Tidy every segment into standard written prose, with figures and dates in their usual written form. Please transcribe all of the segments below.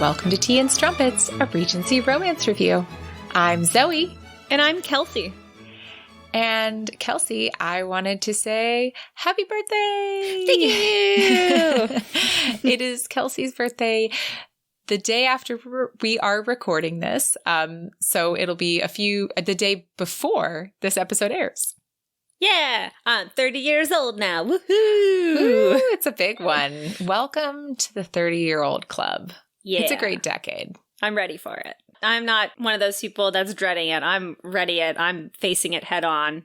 welcome to Tea and Strumpets, a Regency romance review. I'm Zoe. And I'm Kelsey. And Kelsey, I wanted to say happy birthday! Thank you! It is Kelsey's birthday the day after we are recording this. So it'll be the day before this episode airs. Yeah, I'm 30 years old now. Woohoo! Ooh, it's a big one. Welcome to the 30-year-old club. Yeah. It's a great decade. I'm ready for it. I'm not one of those people that's dreading it. I'm ready it. I'm facing it head on.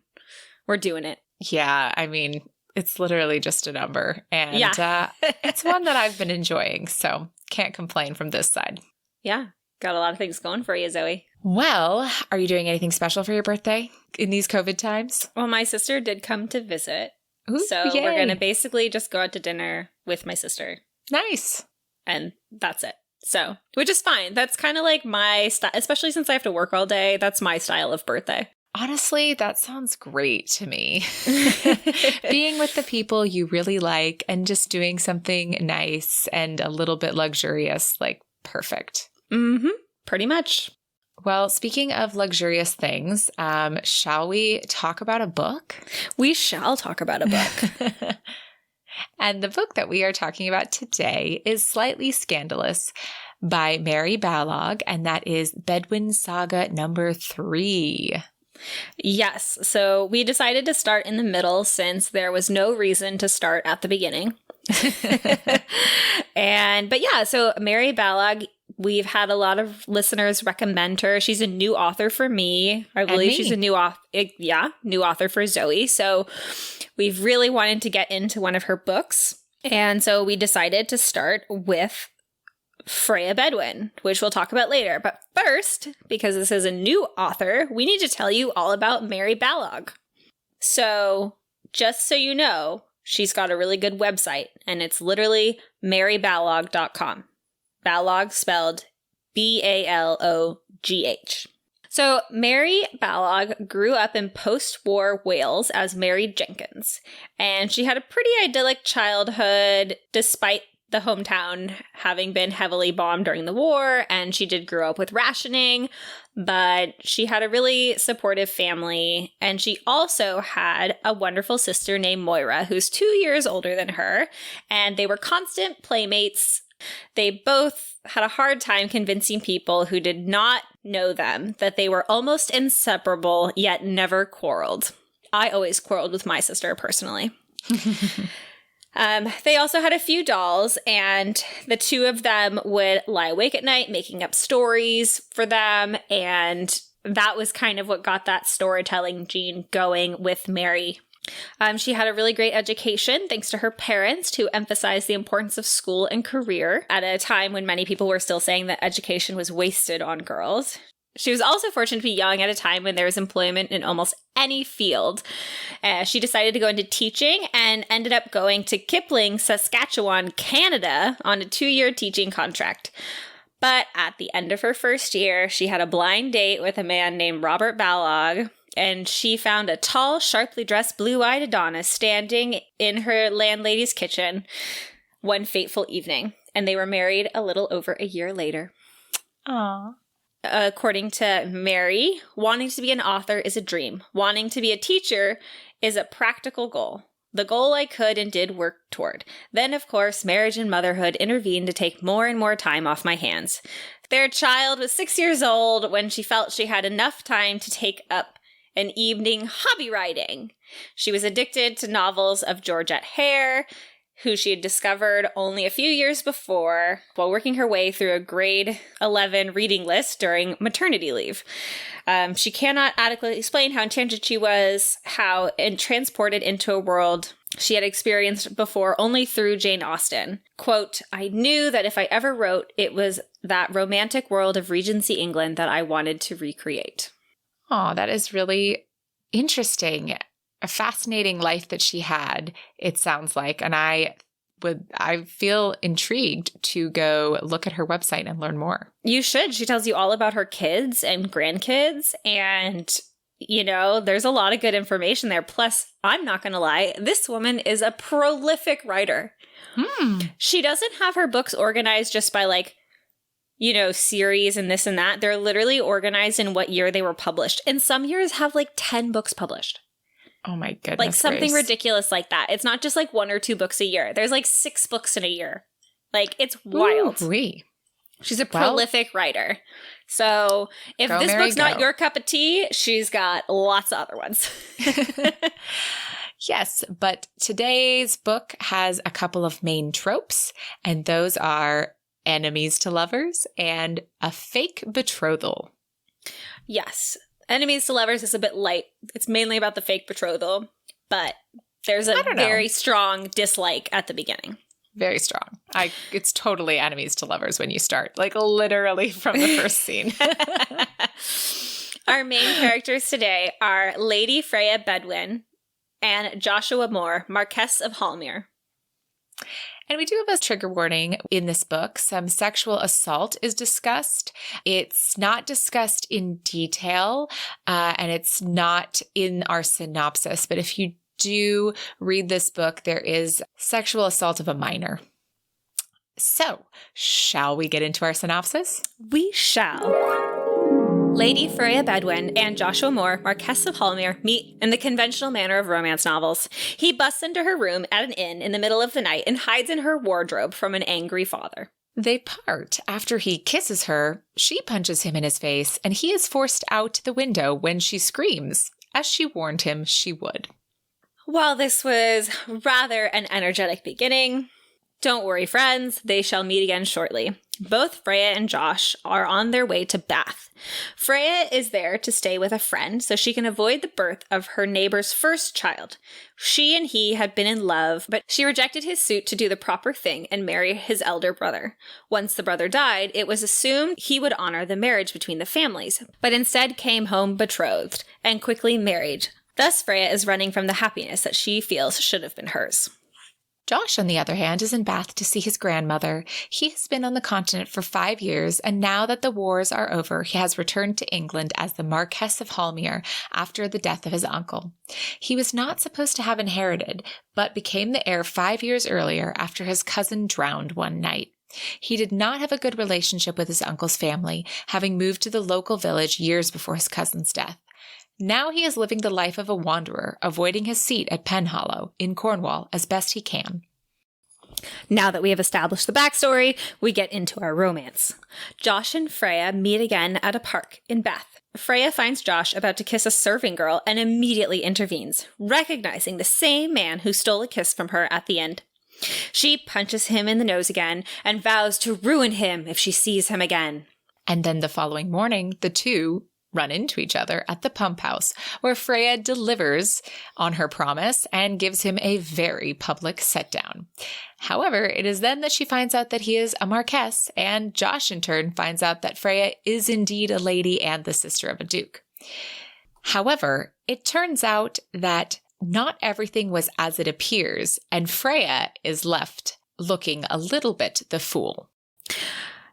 We're doing it. Yeah, I mean, it's literally just a number. And it's one that I've been enjoying, so can't complain from this side. Yeah, got a lot of things going for you, Zoe. Well, are you doing anything special for your birthday in these COVID times? Well, my sister did come to visit. Ooh, so yay. We're going to basically just go out to dinner with my sister. Nice. And that's it. So, which is fine. That's kind of like my style, especially since I have to work all day. That's my style of birthday. Honestly, that sounds great to me. Being with the people you really like and just doing something nice and a little bit luxurious, like perfect. Mm-hmm. Pretty much. Well, speaking of luxurious things, shall we talk about a book? We shall talk about a book. And the book that we are talking about today is Slightly Scandalous by Mary Balough, and that is Bedwyns Saga number 3. Yes, so we decided to start in the middle since there was no reason to start at the beginning. So Mary Balough, we've had a lot of listeners recommend her. She's a new author for me. I believe she's a new author for Zoe. So we've really wanted to get into one of her books. And so we decided to start with Freyja Bedwyn, which we'll talk about later. But first, because this is a new author, we need to tell you all about Mary Balough. So just so you know, she's got a really good website, and it's literally marybalough.com. Balough spelled B-A-L-O-G-H. So Mary Balough grew up in post-war Wales as Mary Jenkins, and she had a pretty idyllic childhood despite the hometown having been heavily bombed during the war, and she did grow up with rationing, but she had a really supportive family, and she also had a wonderful sister named Moira, who's 2 years older than her, and they were constant playmates. They both had a hard time convincing people who did not know them that they were almost inseparable, yet never quarreled. I always quarreled with my sister, personally. They also had a few dolls, and the two of them would lie awake at night making up stories for them, and that was kind of what got that storytelling gene going with Mary. She had a really great education thanks to her parents, who emphasized the importance of school and career at a time when many people were still saying that education was wasted on girls. She was also fortunate to be young at a time when there was employment in almost any field. She decided to go into teaching and ended up going to Kipling, Saskatchewan, Canada on a 2-year teaching contract. But at the end of her first year, she had a blind date with a man named Robert Balough, and she found a tall, sharply dressed, blue-eyed Adonis standing in her landlady's kitchen one fateful evening, and they were married a little over a year later. Aww. According to Mary, wanting to be an author is a dream. Wanting to be a teacher is a practical goal. The goal I could and did work toward. Then, of course, marriage and motherhood intervened to take more and more time off my hands. Their child was 6 years old when she felt she had enough time to take up an evening hobby writing. She was addicted to novels of Georgette Hare, who she had discovered only a few years before while working her way through a grade 11 reading list during maternity leave. She cannot adequately explain how enchanted she was, transported into a world she had experienced before only through Jane Austen. Quote, "I knew that if I ever wrote, it was that romantic world of Regency England that I wanted to recreate." Oh, that is really interesting. A fascinating life that she had, it sounds like. And I feel intrigued to go look at her website and learn more. You should. She tells you all about her kids and grandkids, and there's a lot of good information there. Plus, I'm not going to lie, this woman is a prolific writer. She doesn't have her books organized just by series and this and that. They're literally organized in what year they were published. And some years have like 10 books published. Oh my goodness. Like something Grace. ridiculous like that. It's not just like 1 or 2 books a year. There's like 6 books in a year. Like it's wild. Ooh-wee. She's a prolific writer. So if this Mary, book's not your cup of tea, she's got lots of other ones. Yes, but today's book has a couple of main tropes, and those are enemies to lovers and a fake betrothal. Yes. Enemies to lovers is a bit light. It's mainly about the fake betrothal, but there's a very strong dislike at the beginning. Very strong. It's totally enemies to lovers when you start, like literally from the first scene. Our main characters today are Lady Freyja Bedwyn and Joshua Moore, Marquess of Hallmere. And we do have a trigger warning in this book. Some sexual assault is discussed. It's not discussed in detail, and it's not in our synopsis. But if you do read this book, there is sexual assault of a minor. So, shall we get into our synopsis? We shall. Lady Freyja Bedwyn and Joshua Moore, Marquess of Hallmere, meet in the conventional manner of romance novels. He busts into her room at an inn in the middle of the night and hides in her wardrobe from an angry father. They part. After he kisses her, she punches him in his face, and he is forced out the window when she screams, as she warned him she would. While this was rather an energetic beginning, don't worry, friends, they shall meet again shortly. Both Freyja and Josh are on their way to Bath. Freyja is there to stay with a friend so she can avoid the birth of her neighbor's first child. She and he had been in love, but she rejected his suit to do the proper thing and marry his elder brother. Once the brother died, it was assumed he would honor the marriage between the families, but instead came home betrothed and quickly married. Thus, Freyja is running from the happiness that she feels should have been hers. Josh, on the other hand, is in Bath to see his grandmother. He has been on the continent for 5 years, and now that the wars are over, he has returned to England as the Marquess of Hallmere after the death of his uncle. He was not supposed to have inherited, but became the heir 5 years earlier after his cousin drowned one night. He did not have a good relationship with his uncle's family, having moved to the local village years before his cousin's death. Now he is living the life of a wanderer, avoiding his seat at Penhallow in Cornwall as best he can. Now that we have established the backstory, we get into our romance. Josh and Freyja meet again at a park in Bath. Freyja finds Josh about to kiss a serving girl and immediately intervenes, recognizing the same man who stole a kiss from her at the end. She punches him in the nose again and vows to ruin him if she sees him again. And then the following morning, the two run into each other at the pump house, where Freyja delivers on her promise and gives him a very public set-down. However, it is then that she finds out that he is a Marquess, and Josh in turn finds out that Freyja is indeed a lady and the sister of a duke. However, it turns out that not everything was as it appears, and Freyja is left looking a little bit the fool.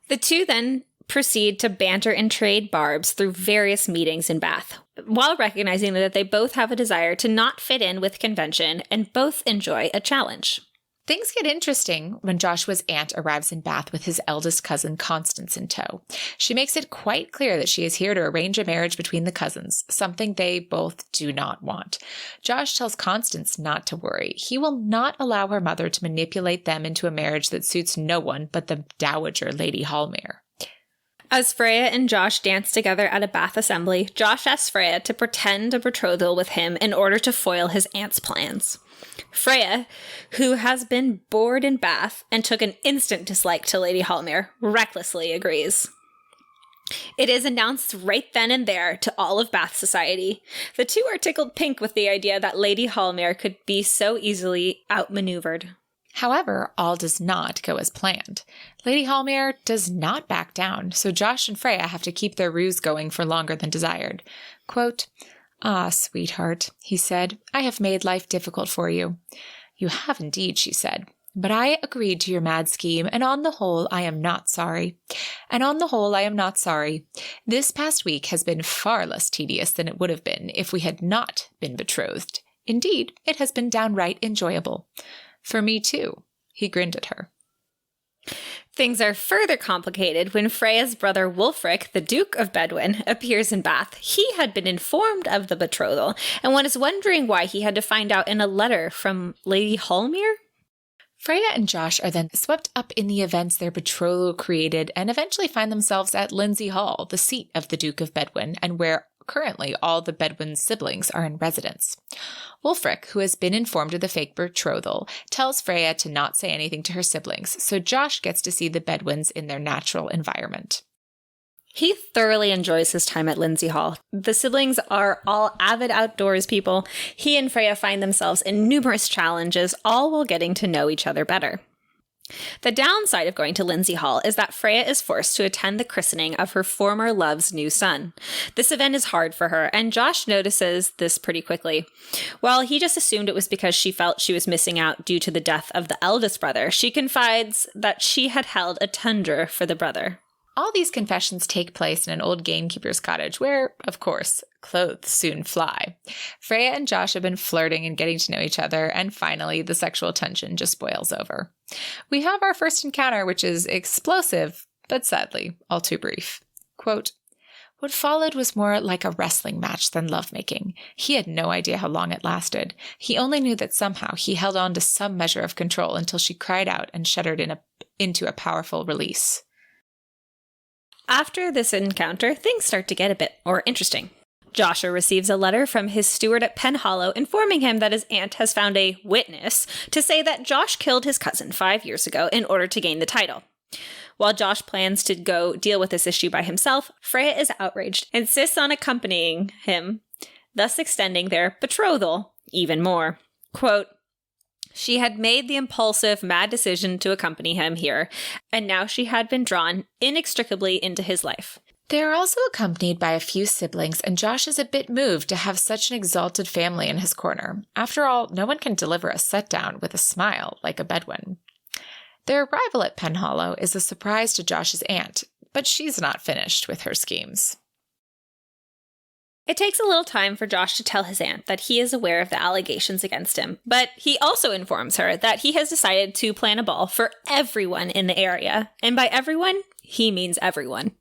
The two then proceed to banter and trade barbs through various meetings in Bath, while recognizing that they both have a desire to not fit in with convention and both enjoy a challenge. Things get interesting when Joshua's aunt arrives in Bath with his eldest cousin Constance in tow. She makes it quite clear that she is here to arrange a marriage between the cousins, something they both do not want. Josh tells Constance not to worry. He will not allow her mother to manipulate them into a marriage that suits no one but the Dowager Lady Hallmere. As Freyja and Josh dance together at a Bath assembly, Josh asks Freyja to pretend a betrothal with him in order to foil his aunt's plans. Freyja, who has been bored in Bath and took an instant dislike to Lady Hallmere, recklessly agrees. It is announced right then and there to all of Bath society. The two are tickled pink with the idea that Lady Hallmere could be so easily outmaneuvered. However, all does not go as planned. Lady Hallmere does not back down, so Josh and Freyja have to keep their ruse going for longer than desired. Quote, "Ah, sweetheart," he said, "I have made life difficult for you." "You have indeed," she said, "but I agreed to your mad scheme, and on the whole I am not sorry. This past week has been far less tedious than it would have been if we had not been betrothed. Indeed, it has been downright enjoyable. For me, too." He grinned at her. Things are further complicated when Freyja's brother Wulfric, the Duke of Bedwyn, appears in Bath. He had been informed of the betrothal, and one is wondering why he had to find out in a letter from Lady Hallmere. Freyja and Josh are then swept up in the events their betrothal created and eventually find themselves at Lindsey Hall, the seat of the Duke of Bedwyn, and where currently all the Bedwyn siblings are in residence. Wulfric, who has been informed of the fake betrothal, tells Freyja to not say anything to her siblings, so Josh gets to see the Bedwyns in their natural environment. He thoroughly enjoys his time at Lindsey Hall. The siblings are all avid outdoors people. He and Freyja find themselves in numerous challenges, all while getting to know each other better. The downside of going to Lindsey Hall is that Freyja is forced to attend the christening of her former love's new son. This event is hard for her, and Josh notices this pretty quickly. While he just assumed it was because she felt she was missing out due to the death of the eldest brother, she confides that she had held a tundra for the brother. All these confessions take place in an old gamekeeper's cottage where, of course, clothes soon fly. Freyja and Josh have been flirting and getting to know each other, and finally, the sexual tension just boils over. We have our first encounter, which is explosive, but sadly, all too brief. Quote, "What followed was more like a wrestling match than lovemaking. He had no idea how long it lasted. He only knew that somehow he held on to some measure of control until she cried out and shuddered into a powerful release." After this encounter, things start to get a bit more interesting. Joshua receives a letter from his steward at Penhallow informing him that his aunt has found a witness to say that Josh killed his cousin 5 years ago in order to gain the title. While Josh plans to go deal with this issue by himself, Freyja is outraged, insists on accompanying him, thus extending their betrothal even more. Quote, "She had made the impulsive, mad decision to accompany him here, and now she had been drawn inextricably into his life." They are also accompanied by a few siblings, and Josh is a bit moved to have such an exalted family in his corner. After all, no one can deliver a set-down with a smile like a Bedwyn. Their arrival at Penhallow is a surprise to Josh's aunt, but she's not finished with her schemes. It takes a little time for Josh to tell his aunt that he is aware of the allegations against him, but he also informs her that he has decided to plan a ball for everyone in the area. And by everyone, he means everyone.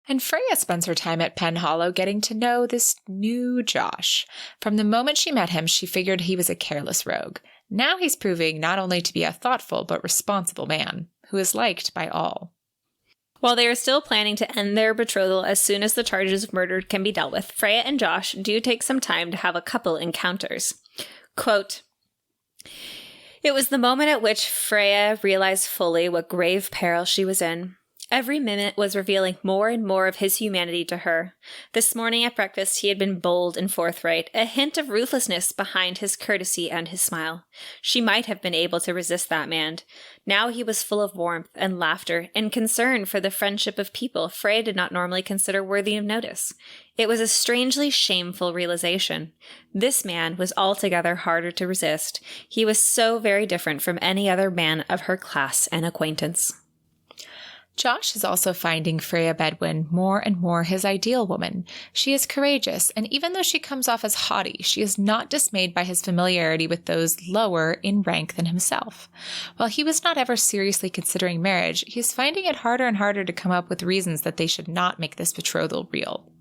And Freyja spends her time at Penhallow getting to know this new Josh. From the moment she met him, she figured he was a careless rogue. Now he's proving not only to be a thoughtful but responsible man, who is liked by all. While they are still planning to end their betrothal as soon as the charges of murder can be dealt with, Freyja and Josh do take some time to have a couple encounters. Quote, "It was the moment at which Freyja realized fully what grave peril she was in. Every minute was revealing more and more of his humanity to her. This morning at breakfast he had been bold and forthright, a hint of ruthlessness behind his courtesy and his smile. She might have been able to resist that man. Now he was full of warmth and laughter and concern for the friendship of people Freyja did not normally consider worthy of notice. It was a strangely shameful realization. This man was altogether harder to resist. He was so very different from any other man of her class and acquaintance." Josh is also finding Freyja Bedwyn more and more his ideal woman. She is courageous, and even though she comes off as haughty, she is not dismayed by his familiarity with those lower in rank than himself. While he was not ever seriously considering marriage, he is finding it harder and harder to come up with reasons that they should not make this betrothal real.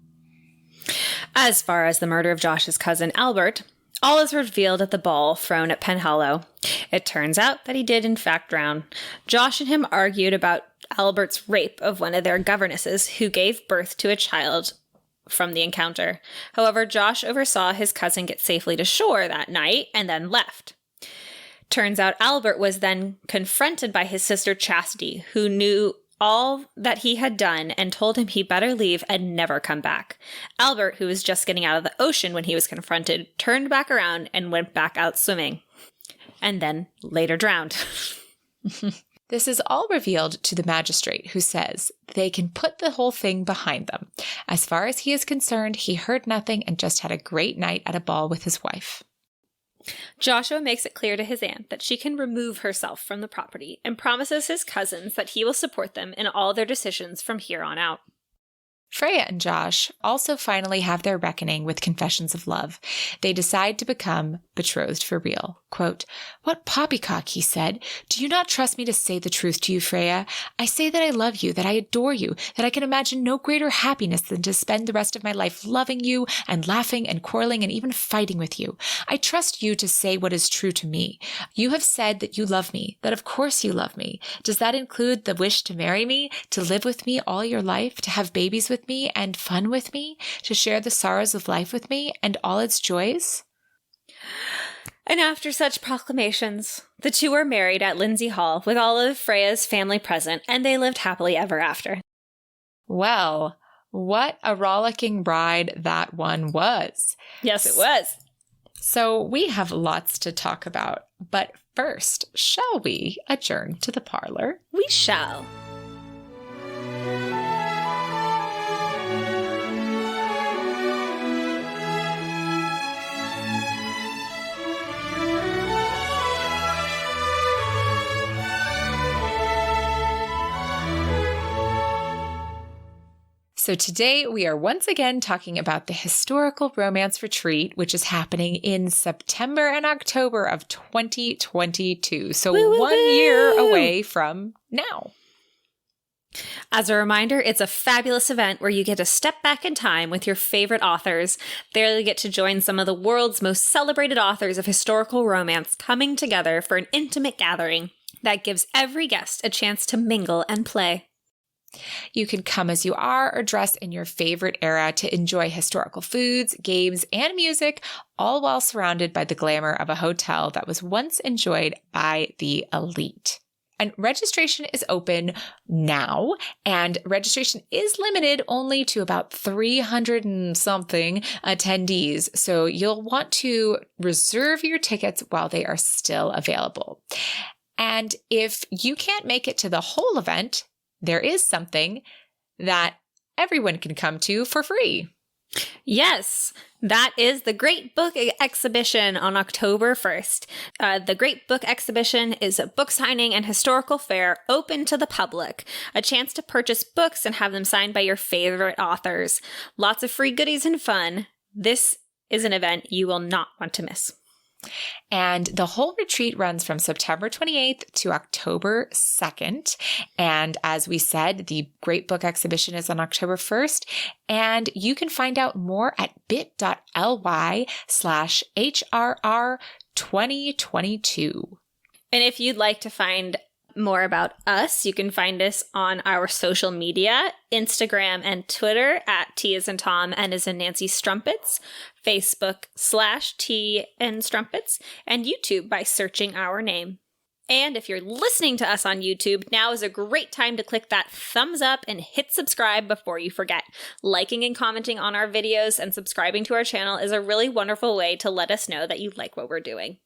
As far as the murder of Josh's cousin Albert, all is revealed at the ball thrown at Penhallow. It turns out that he did in fact drown. Josh and him argued about Albert's rape of one of their governesses who gave birth to a child from the encounter. However, Josh oversaw his cousin get safely to shore that night and then left. Turns out Albert was then confronted by his sister Chastity, who knew all that he had done and told him he better leave and never come back. Albert, who was just getting out of the ocean when he was confronted, turned back around and went back out swimming, and then later drowned. This is all revealed to the magistrate, who says they can put the whole thing behind them. As far as he is concerned, he heard nothing and just had a great night at a ball with his wife. Joshua makes it clear to his aunt that she can remove herself from the property and promises his cousins that he will support them in all their decisions from here on out. Freyja and Josh also finally have their reckoning with confessions of love. They decide to become betrothed for real. Quote, "What poppycock," he said. "Do you not trust me to say the truth to you, Freyja? I say that I love you, that I adore you, that I can imagine no greater happiness than to spend the rest of my life loving you and laughing and quarreling and even fighting with you. I trust you to say what is true to me. You have said that you love me, that of course you love me. Does that include the wish to marry me, to live with me all your life, to have babies with me and fun with me, to share the sorrows of life with me and all its joys?" And after such proclamations, the two were married at Lindsay Hall with all of Freyja's family present, and they lived happily ever after. Well, what a rollicking ride that one was. Yes, it was. So we have lots to talk about, but first, shall we adjourn to the parlor? We shall. So today we are once again talking about the historical romance retreat, which is happening in September and October of 2022. So Woo-woo-woo! 1 year away from now. As a reminder, it's a fabulous event where you get to step back in time with your favorite authors. There you get to join some of the world's most celebrated authors of historical romance coming together for an intimate gathering that gives every guest a chance to mingle and play. You can come as you are or dress in your favorite era to enjoy historical foods, games, and music, all while surrounded by the glamour of a hotel that was once enjoyed by the elite. And registration is open now, and registration is limited only to about 300 and something attendees. So you'll want to reserve your tickets while they are still available. And if you can't make it to the whole event, there is something that everyone can come to for free. Yes, that is the Great Book Exhibition on October 1st. The Great Book Exhibition is a book signing and historical fair open to the public, a chance to purchase books and have them signed by your favorite authors. Lots of free goodies and fun. This is an event you will not want to miss. And the whole retreat runs from September 28th to October 2nd. And as we said, the Great Book Exhibition is on October 1st. And you can find out more at bit.ly/HRR2022. And if you'd like to find more about us, you can find us on our social media, Instagram and Twitter at T as in Tom and as in Nancy Strumpets, Facebook/T and Strumpets, and YouTube by searching our name. And if you're listening to us on YouTube, now is a great time to click that thumbs up and hit subscribe before you forget. Liking and commenting on our videos and subscribing to our channel is a really wonderful way to let us know that you like what we're doing.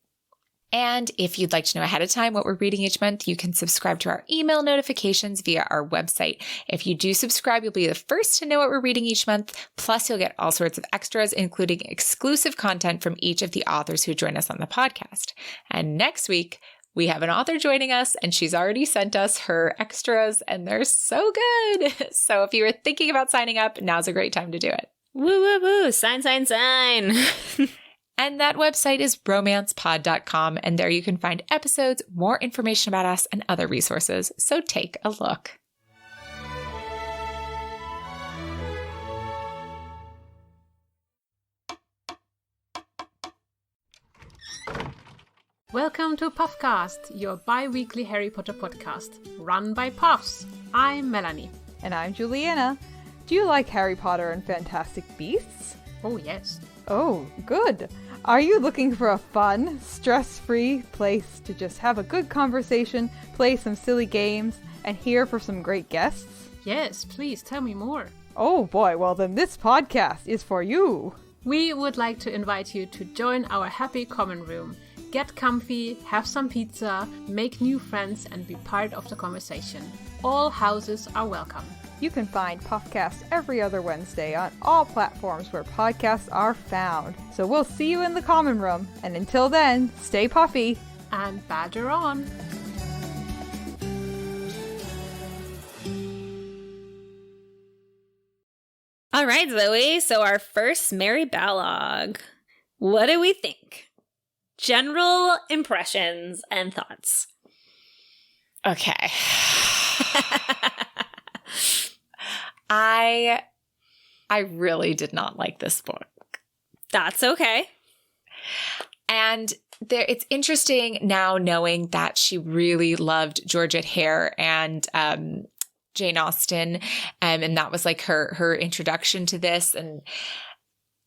And if you'd like to know ahead of time what we're reading each month, you can subscribe to our email notifications via our website. If you do subscribe, you'll be the first to know what we're reading each month. Plus, you'll get all sorts of extras, including exclusive content from each of the authors who join us on the podcast. And next week, we have an author joining us, and she's already sent us her extras, and they're so good. So if you were thinking about signing up, now's a great time to do it. Woo, woo, woo. Sign, sign, sign. And that website is romancepod.com, and there you can find episodes, more information about us, and other resources. So take a look. Welcome to Puffcast, your bi-weekly Harry Potter podcast, run by Puffs. I'm Melanie. And I'm Juliana. Do you like Harry Potter and Fantastic Beasts? Oh, yes. Oh, good. Are you looking for a fun, stress-free place to just have a good conversation, play some silly games, and hear from some great guests? Yes, please tell me more. Oh boy, well then this podcast is for you. We would like to invite you to join our happy common room. Get comfy, have some pizza, make new friends, and be part of the conversation. All houses are welcome. You can find Puffcast every other Wednesday on all platforms where podcasts are found. So we'll see you in the common room. And until then, stay puffy. And badger on. All right, Zoe. So our first Mary Balough. What do we think? general impressions and thoughts. Okay. I really did not like this book. That's okay. And it's interesting now knowing that she really loved Georgette Hare and Jane Austen, and that was like her introduction to this and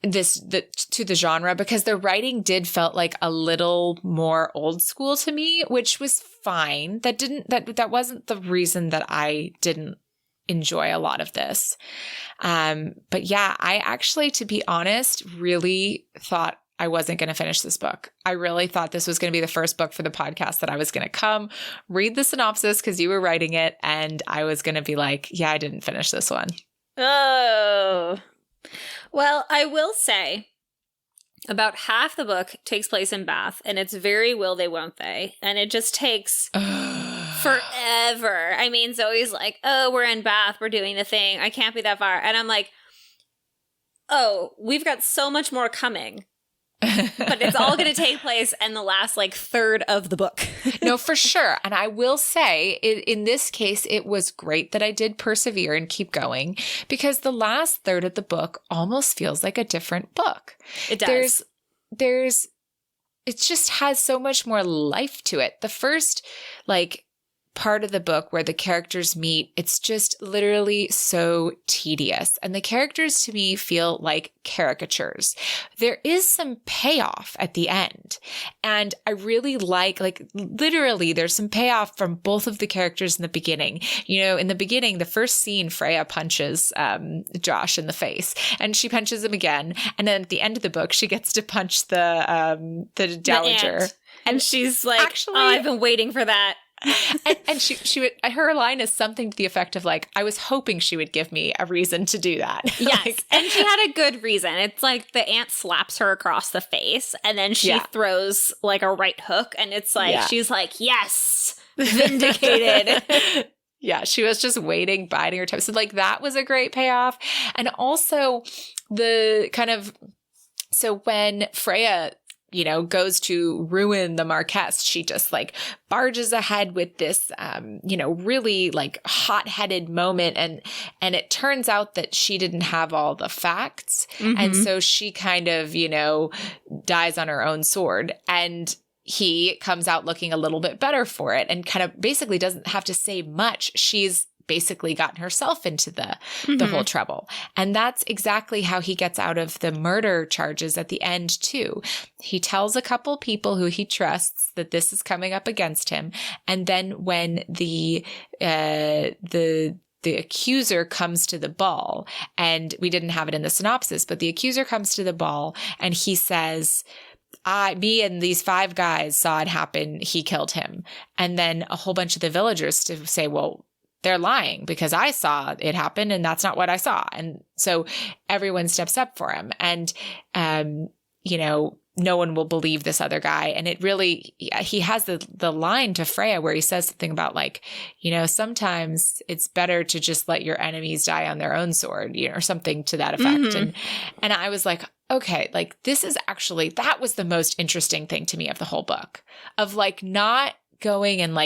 to the genre, because the writing did felt like a little more old school to me, which was fine. That wasn't the reason that I didn't enjoy a lot of this. But yeah, I actually, to be honest, really thought I wasn't going to finish this book. I really thought this was going to be the first book for the podcast that I was going to come read the synopsis because you were writing it, and I was going to be like, yeah, I didn't finish this one. Oh. Well, I will say about half the book takes place in Bath, and it's very will they, won't they. And it just takes forever. I mean, Zoe's like, oh, we're in Bath, we're doing the thing, I can't be that far. And I'm like, oh, we've got so much more coming. But it's all going to take place in the last third of the book. No, for sure. And I will say, in this case, it was great that I did persevere and keep going, because the last third of the book almost feels like a different book. It does. It just has so much more life to it. The first, part of the book where the characters meet, it's just literally so tedious. And the characters to me feel like caricatures. There is some payoff at the end. And I really literally there's some payoff from both of the characters in the beginning. You know, in the beginning, the first scene, Freyja punches Josh in the face, and she punches him again. And then at the end of the book, she gets to punch the dowager. And she's like, actually, oh, I've been waiting for that. and she would, her line is something to the effect of I was hoping she would give me a reason to do that. Yes. And she had a good reason. It's like the aunt slaps her across the face, and then she throws a right hook, and it's she's like, yes, vindicated. Yeah, she was just waiting, biding her time. So that was a great payoff. And also the so when Freyja goes to ruin the Marquess, she just barges ahead with this, really hot-headed moment. And it turns out that she didn't have all the facts. Mm-hmm. And so she kind of, dies on her own sword. And he comes out looking a little bit better for it and kind of basically doesn't have to say much. She's basically gotten herself into the whole trouble. And that's exactly how he gets out of the murder charges at the end too. He tells a couple people who he trusts that this is coming up against him. And then when the accuser comes to the ball, and we didn't have it in the synopsis, but the accuser comes to the ball and he says, me and these 5 guys saw it happen. He killed him. And then a whole bunch of the villagers to say, well, they're lying because I saw it happen and that's not what I saw. And so everyone steps up for him, and, no one will believe this other guy. And it really, he has the line to Freyja where he says something about sometimes it's better to just let your enemies die on their own sword, or something to that effect. Mm-hmm. And I was like, okay, this is actually, that was the most interesting thing to me of the whole book, of not going and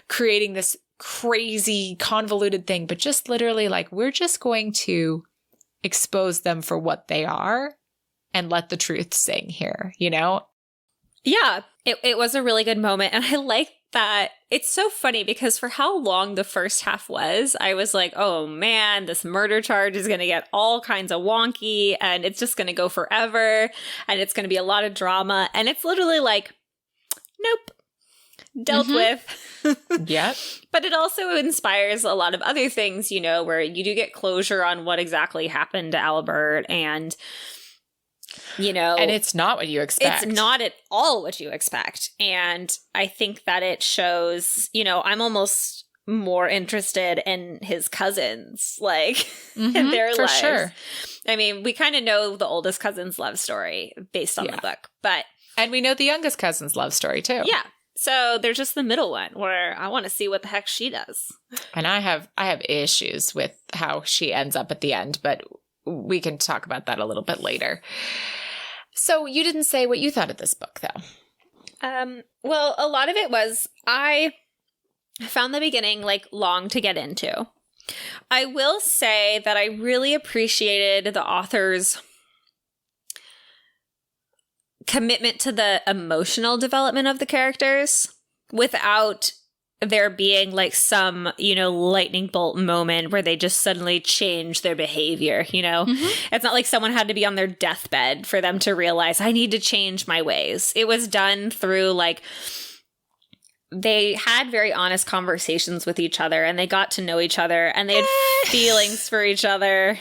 creating this crazy convoluted thing, but just literally we're just going to expose them for what they are and let the truth sing here, Yeah, it was a really good moment. And I like that. It's so funny because for how long the first half was, I was like, oh man, this murder charge is going to get all kinds of wonky and it's just going to go forever and it's going to be a lot of drama. And it's literally nope. Dealt with. Yep. But it also inspires a lot of other things, where you do get closure on what exactly happened to Albert, and and it's not what you expect. It's not at all what you expect. And I think that it shows, I'm almost more interested in his cousins, in their lives. For sure. I mean, we kind of know the oldest cousin's love story based on the book, and we know the youngest cousin's love story too. Yeah. So there's just the middle one where I want to see what the heck she does. And I have issues with how she ends up at the end, but we can talk about that a little bit later. So you didn't say what you thought of this book, though. Well, a lot of it was I found the beginning like long to get into. I will say that I really appreciated the author's commitment to the emotional development of the characters without there being like some, lightning bolt moment where they just suddenly change their behavior, It's not like someone had to be on their deathbed for them to realize I need to change my ways. It was done through like they had very honest conversations with each other and they got to know each other and they had feelings for each other.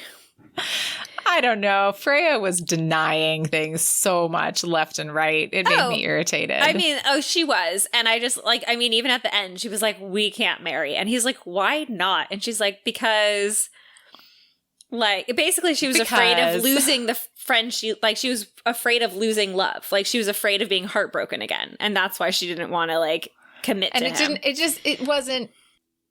I don't know. Freyja was denying things so much left and right. It made me irritated. She was. And I just even at the end, she was like, we can't marry. And he's like, why not? And she's like, because basically she was afraid of losing the friend. She was afraid of losing love. Like she was afraid of being heartbroken again. And that's why she didn't want to commit to him.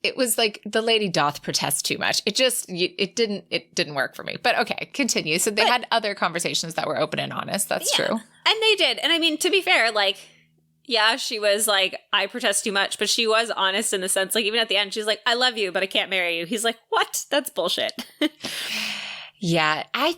It was like the lady doth protest too much. It didn't work for me. But okay, continue. So they had other conversations that were open and honest. That's true. And they did. And to be fair, she was like, I protest too much, but she was honest in the sense, even at the end, she's like, I love you, but I can't marry you. He's like, what? That's bullshit. Yeah, I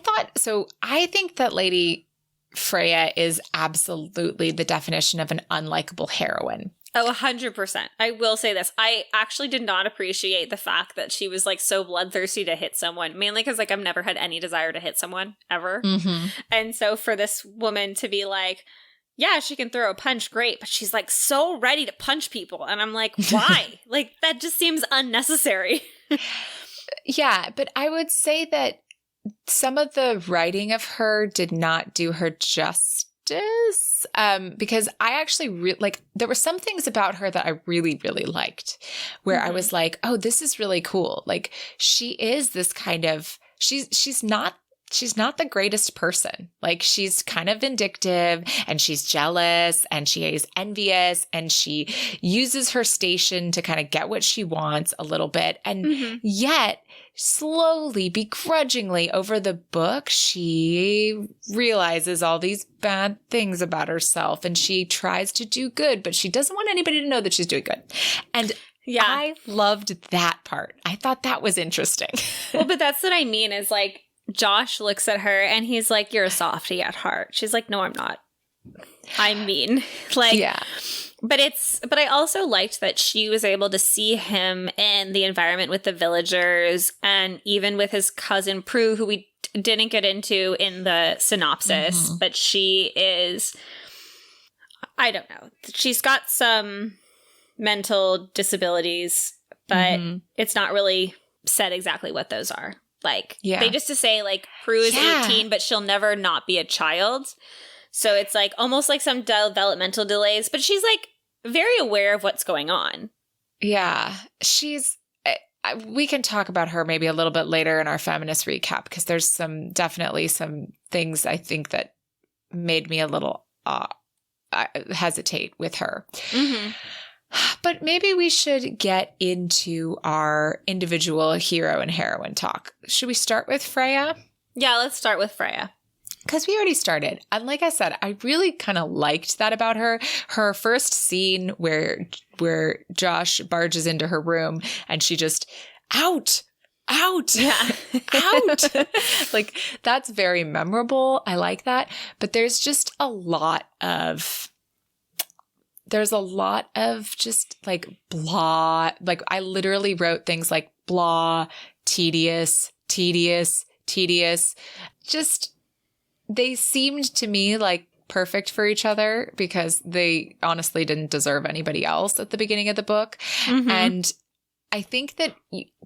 think that Lady Freyja is absolutely the definition of an unlikable heroine. Oh, 100%. I will say this. I actually did not appreciate the fact that she was so bloodthirsty to hit someone, mainly because I've never had any desire to hit someone ever. Mm-hmm. And so for this woman to be like, yeah, she can throw a punch, great, but she's so ready to punch people. And I'm like, why? That just seems unnecessary. Yeah, but I would say that some of the writing of her did not do her justice. Because I actually there were some things about her that I really, really liked where I was like, oh, this is really cool. She is this kind of, she's not the greatest person. She's kind of vindictive and she's jealous and she is envious and she uses her station to kind of get what she wants a little bit. And yet slowly, begrudgingly over the book, she realizes all these bad things about herself and she tries to do good, but she doesn't want anybody to know that she's doing good. And I loved that part. I thought that was interesting. Well, but that's what I mean is Josh looks at her and he's like, you're a softie at heart. She's like, no, I'm not. I'm mean. Yeah. But I also liked that she was able to see him in the environment with the villagers and even with his cousin Prue, who we didn't get into in the synopsis, but she is, I don't know. She's got some mental disabilities, but it's not really said exactly what those are. They just to say Prue is 18, but she'll never not be a child. So it's almost some developmental delays, but she's very aware of what's going on. Yeah, she's, we can talk about her maybe a little bit later in our feminist recap because there's definitely some things I think that made me a little hesitate with her. Mm-hmm. But maybe we should get into our individual hero and heroine talk. Should we start with Freyja? Yeah, let's start with Freyja. Because we already started. And like I said, I really kind of liked that about her. Her first scene where Josh barges into her room and she just, out, yeah. out. That's very memorable. I like that. But there's just a lot of just blah. I literally wrote things like blah, tedious. Just, they seemed to me perfect for each other because they honestly didn't deserve anybody else at the beginning of the book. Mm-hmm. And I think that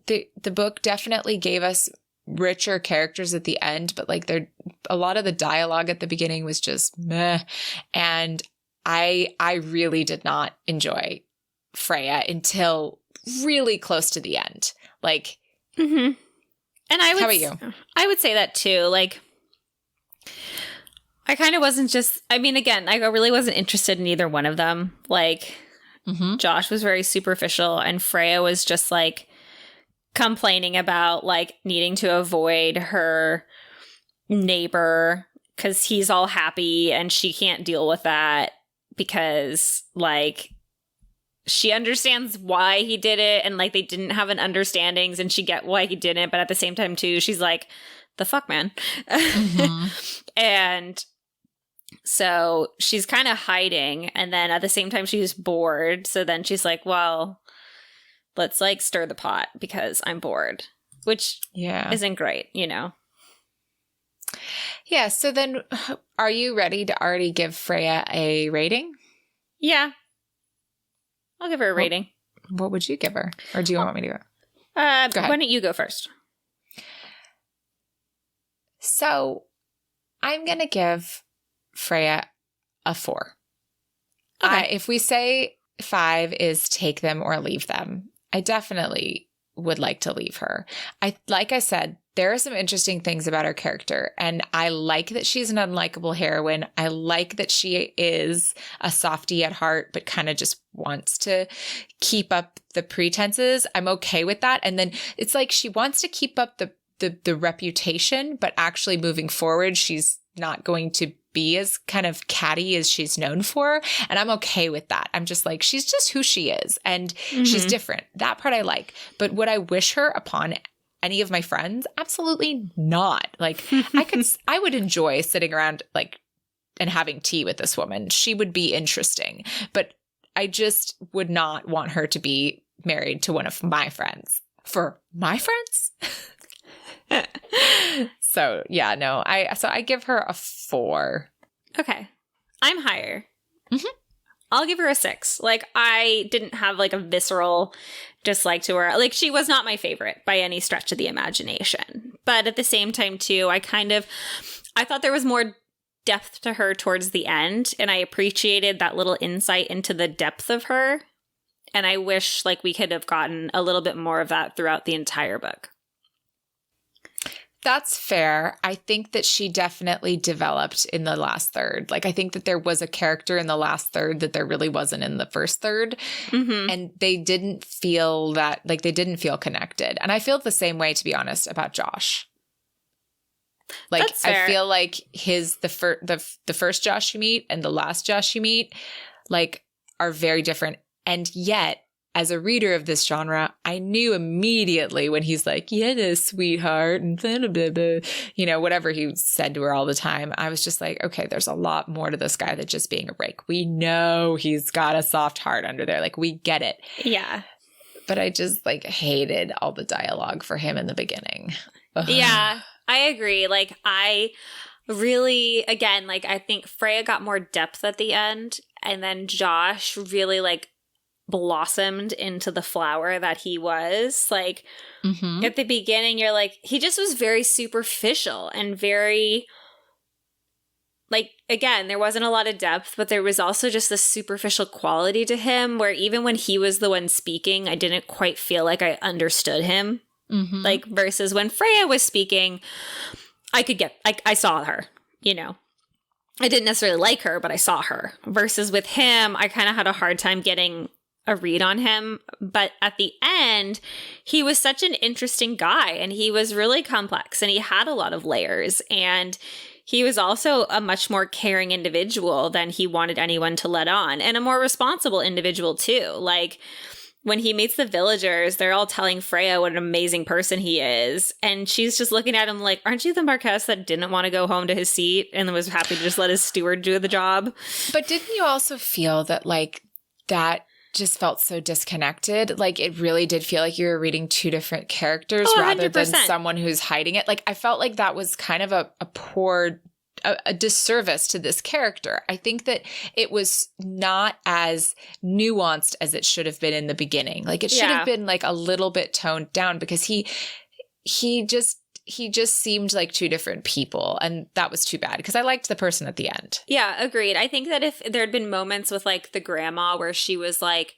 the book definitely gave us richer characters at the end, but a lot of the dialogue at the beginning was just meh. And I really did not enjoy Freyja until really close to the end. Mm-hmm. And how about you? I would say that too. I kind of wasn't again, I really wasn't interested in either one of them. Josh was very superficial and Freyja was just complaining about needing to avoid her neighbor because he's all happy and she can't deal with that. because, like, she understands why he did it, and, like, they didn't have an understandings, and she get why he didn't, but at the same time, too, she's like, the fuck, man? And so she's kind of hiding, and then at the same time, she's bored, so then she's like, well, let's, like, stir the pot, because I'm bored, which isn't great, you know? Yeah, so then are you ready to already give Freyja a rating? Yeah. I'll give her a rating. What would you give her? Or do you want me to go? Go ahead. Why don't you go first? So I'm going to give Freyja a 4. Okay. If we say 5 is take them or leave them, I definitely would like to leave her. Like I said, there are some interesting things about her character, and I like that she's an unlikable heroine. I like that she is a softie at heart, but kind of just wants to keep up the pretenses. I'm okay with that. And then it's like she wants to keep up the reputation, but actually moving forward, she's not going to be as kind of catty as she's known for. And I'm okay with that. I'm just like, she's just who she is, and she's different. That part I like. But would I wish her upon any of my friends? Absolutely not. Like, I would enjoy sitting around, like, and having tea with this woman. She would be interesting, but I just would not want her to be married to one of my friends. For my friends? So yeah, no, I give her a 4. Okay. I'm higher. I'll give her a 6. Like, I didn't have, like, a visceral dislike to her. Like, she was not my favorite by any stretch of the imagination. But at the same time, too, I thought there was more depth to her towards the end, and I appreciated that little insight into the depth of her. And I wish, like, we could have gotten a little bit more of that throughout the entire book. That's fair. I think that she definitely developed in the last third. Like, I think that there was a character in the last third that there really wasn't in the first third. And they didn't feel that, like, they didn't feel connected. And I feel the same way, to be honest, about Josh. Like, That's fair. I feel like the first Josh you meet and the last Josh you meet, like, are very different. And yet, as a reader of this genre, I knew immediately when he's like, yeah, sweetheart, and blah, blah, blah, you know, whatever he said to her all the time. I was just like, okay, there's a lot more to this guy than just being a rake. We know he's got a soft heart under there. Like, we get it. Yeah. But I just, like, hated all the dialogue for him in the beginning. Ugh. Yeah, I agree. Like, I really, again, like, I think Freyja got more depth at the end, and then Josh really, like, blossomed into the flower that he was. Like, at the beginning, you're like, he just was very superficial and very, like, again, there wasn't a lot of depth, but there was also just this superficial quality to him where even when he was the one speaking, I didn't quite feel like I understood him. Like, versus when Freyja was speaking, I saw her, you know. I didn't necessarily like her, but I saw her. Versus with him, I kind of had a hard time getting a read on him. But at the end, he was such an interesting guy, and he was really complex, and he had a lot of layers, and he was also a much more caring individual than he wanted anyone to let on, and a more responsible individual too. Like, when he meets the villagers, they're all telling Freyja what an amazing person he is. And she's just looking at him like, aren't you the Marquess that didn't want to go home to his seat and was happy to just let his steward do the job? But didn't you also feel that, like, that just felt so disconnected? Like, it really did feel like you were reading two different characters rather than someone who's hiding it. Like, I felt like that was kind of a poor a disservice to this character. I think that it was not as nuanced as it should have been in the beginning. Like, it should have been like a little bit toned down, because he just seemed like two different people, and that was too bad, because I liked the person at the end. Yeah, agreed. I think that if there had been moments with, like, the grandma where she was like,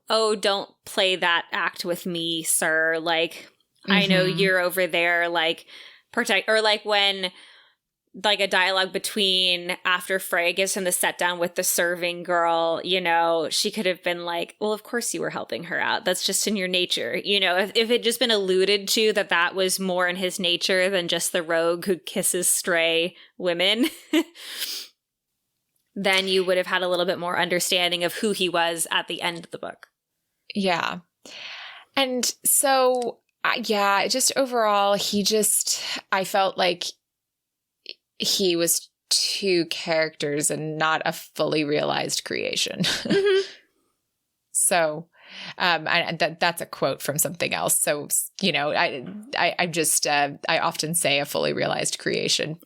oh, don't play that act with me, sir. Like, I know you're over there, like, protect, or like when, like, a dialogue between after Freyja gives him the set down with the serving girl, you know, she could have been like, well, of course you were helping her out. That's just in your nature. You know, if it just been alluded to that was more in his nature than just the rogue who kisses stray women. then you would have had a little bit more understanding of who he was at the end of the book. Yeah. And so, just overall, I felt like he was two characters and not a fully realized creation. Mm-hmm. So, that's a quote from something else. So, I often say a fully realized creation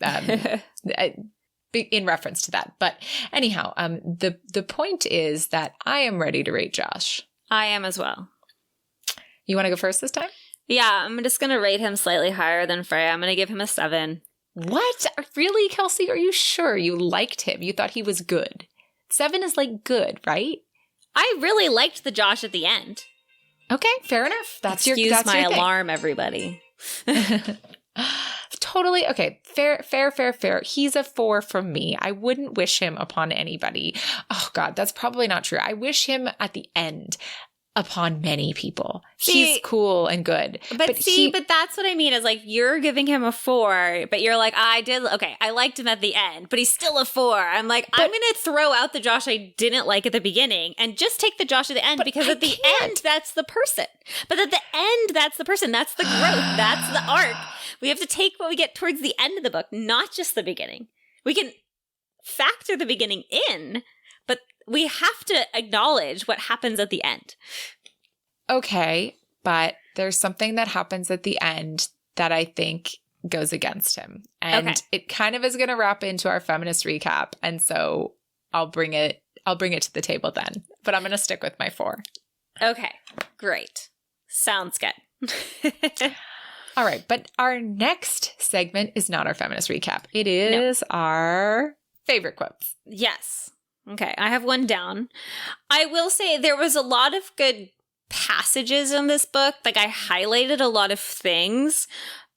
in reference to that. But anyhow, the point is that I am ready to rate Josh. I am as well. You want to go first this time? Yeah, I'm just going to rate him slightly higher than Freyja. I'm going to give him a 7. What? Really, Kelsey? Are you sure you liked him? You thought he was good? 7 is like good, right? I really liked the Josh at the end. Okay, fair enough. Excuse your alarm, everybody. Totally. Okay, fair. He's a 4 from me. I wouldn't wish him upon anybody. Oh, God, that's probably not true. I wish him at the end upon many people. He's cool and good. But that's what I mean is like you're giving him a 4, but you're like, I liked him at the end, but he's still a 4. I'm like, I'm going to throw out the Josh I didn't like at the beginning and just take the Josh at the end because at the end, that's the person. But at the end, that's the person. That's the growth. That's the arc. We have to take what we get towards the end of the book, not just the beginning. We can factor the beginning in, but we have to acknowledge what happens at the end. Okay, but there's something that happens at the end that I think goes against him. And it kind of is going to wrap into our feminist recap. And so I'll bring it to the table then. But I'm going to stick with my 4. Okay, great. Sounds good. All right, but our next segment is not our feminist recap. It is our favorite quotes. Yes. Okay, I have one down. I will say there was a lot of good passages in this book. Like I highlighted a lot of things,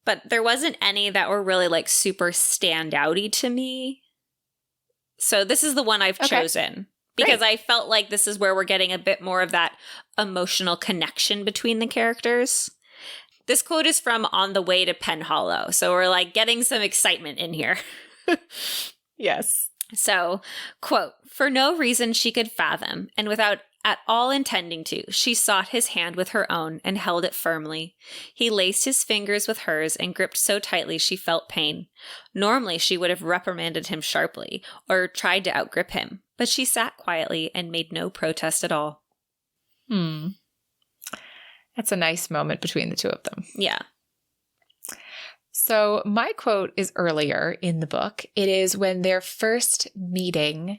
but there wasn't any that were really like super standouty to me. So this is the one I've chosen because I felt like this is where we're getting a bit more of that emotional connection between the characters. This quote is from On the Way to Penhollow. So we're like getting some excitement in here. Yes. So, quote, for no reason she could fathom, and without at all intending to, she sought his hand with her own and held it firmly. He laced his fingers with hers and gripped so tightly she felt pain. Normally she would have reprimanded him sharply or tried to outgrip him, but she sat quietly and made no protest at all. That's a nice moment between the two of them. Yeah. So my quote is earlier in the book. It is when they're first meeting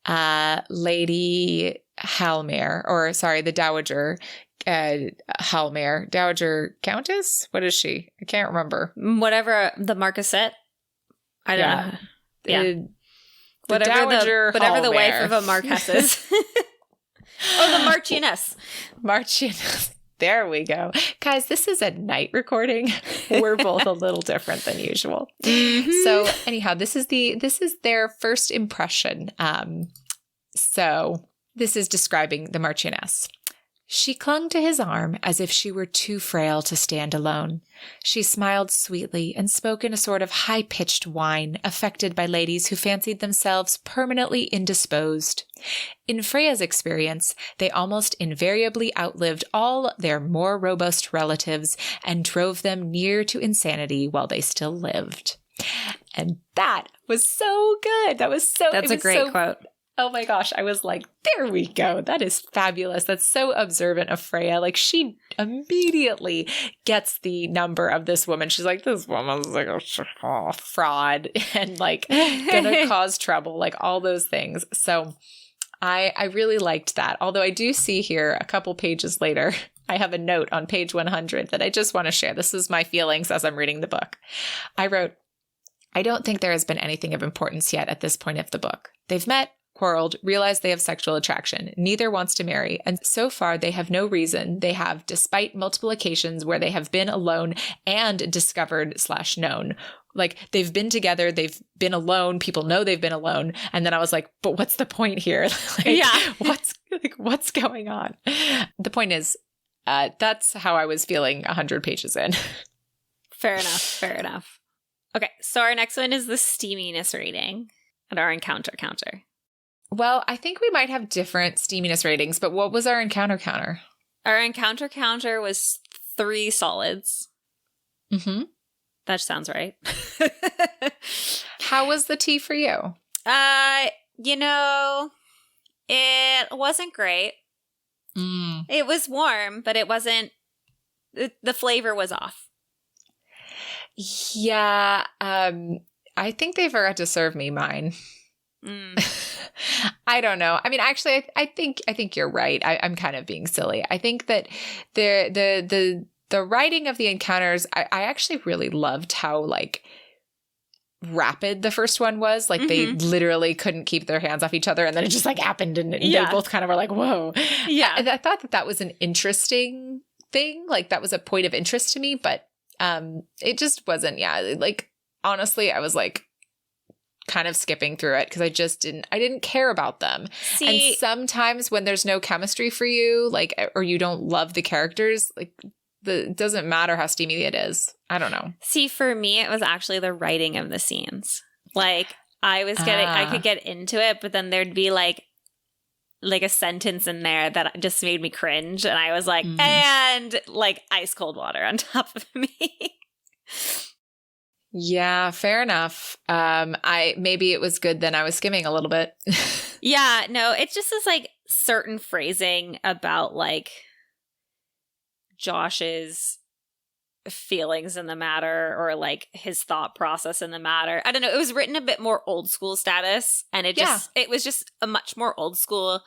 Lady Hallmere, the Dowager Hallmere. Dowager Countess? What is she? I can't remember. Whatever, the Marquessette? I don't know. Yeah. Whatever the wife of a Marquess is. Oh, the Marchioness. Marchioness. There we go. Guys, this is a night recording. We're both a little different than usual. Mm-hmm. So anyhow, this is their first impression. So this is describing the Marchioness. She clung to his arm as if she were too frail to stand alone. She smiled sweetly and spoke in a sort of high-pitched whine affected by ladies who fancied themselves permanently indisposed. In Freyja's experience, they almost invariably outlived all their more robust relatives and drove them near to insanity while they still lived. And that was so good. That's a great quote. Oh my gosh, I was like, there we go. That is fabulous. That's so observant of Freyja. Like, she immediately gets the number of this woman. She's like, this woman's like a fraud and like gonna cause trouble, like all those things. So I really liked that. Although I do see here a couple pages later, I have a note on page 100 that I just want to share. This is my feelings as I'm reading the book. I wrote, I don't think there has been anything of importance yet at this point of the book. They've met, quarreled, realized they have sexual attraction. Neither wants to marry, and so far they have no reason. They have, despite multiple occasions where they have been alone and discovered/known. Like, they've been together, they've been alone, people know they've been alone, and then I was like, but what's the point here? What's going on? The point is, that's how I was feeling 100 pages in. Fair enough. Okay, so our next one is the steaminess rating and our encounter counter. Well, I think we might have different steaminess ratings, but what was our encounter counter? Our encounter counter was 3 solids. Mm-hmm. That sounds right. How was the tea for you? It wasn't great. It was warm, but it wasn't, the flavor was off. Yeah, I think they forgot to serve me mine. I don't know. I mean, actually, I think you're right. I'm kind of being silly. I think that the writing of the encounters, I actually really loved how like rapid the first one was. Like they literally couldn't keep their hands off each other, and then it just like happened, and they both kind of were like, "Whoa!" Yeah, I thought that was an interesting thing. Like that was a point of interest to me, but it just wasn't. Yeah, like honestly, I was like kind of skipping through it because I didn't care about them. See, and sometimes when there's no chemistry for you, like, or you don't love the characters, like it doesn't matter how steamy it is. I don't know. See, for me, it was actually the writing of the scenes. Like I could get into it, but then there'd be like a sentence in there that just made me cringe. And I was like, and like ice cold water on top of me. Yeah, fair enough. Maybe it was good then I was skimming a little bit. Yeah, no, it just is like certain phrasing about like Josh's feelings in the matter or like his thought process in the matter. I don't know. It was written a bit more old school status, and it was just a much more old school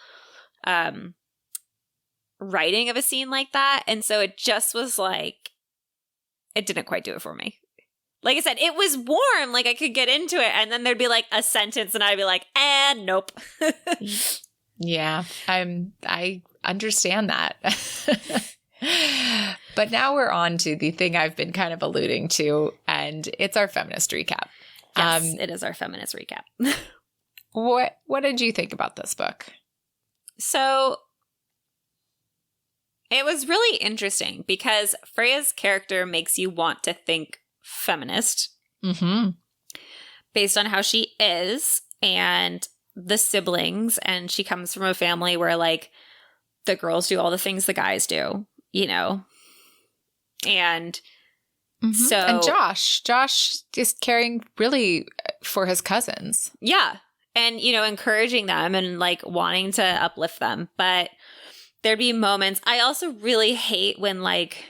writing of a scene like that. And so it just was like, it didn't quite do it for me. Like I said, it was warm. Like I could get into it, and then there'd be like a sentence, and I'd be like, "And nope." Yeah, I understand that. But now we're on to the thing I've been kind of alluding to, and it's our feminist recap. Yes, it is our feminist recap. What did you think about this book? So it was really interesting because Freyja's character makes you want to think feminist based on how she is and the siblings, and she comes from a family where like the girls do all the things the guys do, you know, and so and Josh is caring really for his cousins, and you know, encouraging them and like wanting to uplift them. But there'd be moments I also really hate when like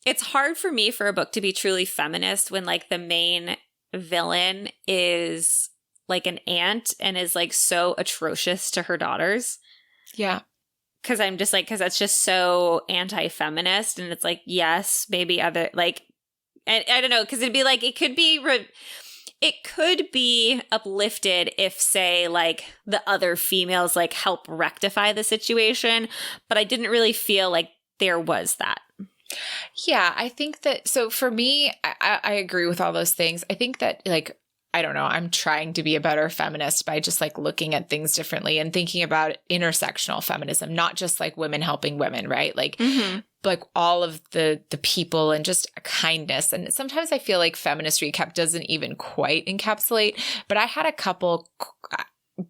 it's hard for me for a book to be truly feminist when like the main villain is like an aunt and is like so atrocious to her daughters. Yeah. Because I'm just like, because that's just so anti-feminist. And it's like, yes, maybe other like, and I don't know, because it'd be like, it could be uplifted if, say, like the other females like help rectify the situation. But I didn't really feel like there was that. Yeah, I think that, so for me, I agree with all those things. I think that like, I don't know, I'm trying to be a better feminist by just like looking at things differently and thinking about intersectional feminism, not just like women helping women, right? Like, like all of the people and just kindness. And sometimes I feel like feminist recap doesn't even quite encapsulate, but I had a couple